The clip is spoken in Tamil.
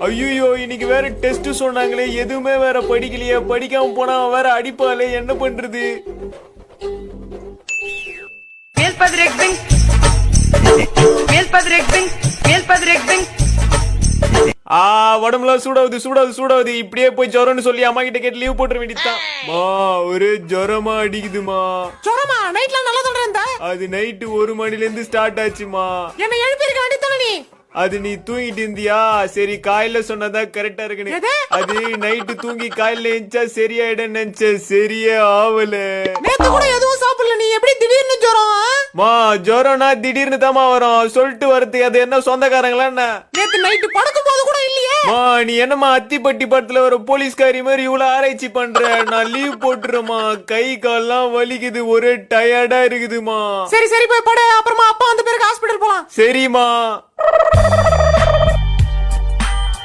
ஐயோ இன்னைக்கு வேற டெஸ்ட் சொன்னாங்களே, எதுவுமே வேற படிக்கலையே. படிக்காம போனா வேற அடிப்பாளே, என்ன பண்றது? உடம்புல சூடாவது. இப்படியே போய் ஜுரம்னு சொல்லி அம்மா கிட்ட கேட்டு லீவ் போட்டுற வேண்டியதுதான். ஒரே ஜுரமா அடிக்குதுமா. ஜுரமா? நைட்ல நல்லா சொல்றேன். அது நைட்டு 1 மணில இருந்து ஸ்டார்ட் ஆச்சுமா. என்ன எழுப்பிருக்க வேண்டியதானே நீ? அது நீ தூங்கிட்டு இருந்தியா? சரி காலையில சொன்னதா கரெக்டா இருக்குன்னு. அது நைட்டு தூங்கி காலையில எஞ்சா சரியாயிடும் நினைச்சேன், சரியே ஆவல. நேத்து கூட எதுவும் சாப்பிடல, நீ எப்படி திடீர்னு ஜுரம்? ஜுரம்னா திடீர்னு தாமா வரும், சொல்லிட்டு வரது. அது என்ன சொந்தக்காரங்களா என்ன? நேத்து நைட்டு படுக்கும் போது கூட இல்லையே. நீ என்னமா அத்திப்பட்டி படத்துல ஒரு போலீஸ்காரி மாதிரி இவ்வளவு ஆராய்ச்சி பண்ற? நான் லீவ் போட்டுறேமா, கை கால்லாம் வலிக்குது, ஒரே டயர்டா இருக்குதுமா. சரி போய் படு, அப்புறமா அப்பா வந்த பிறகு ஹாஸ்பிடல் போலாம். சரிமா.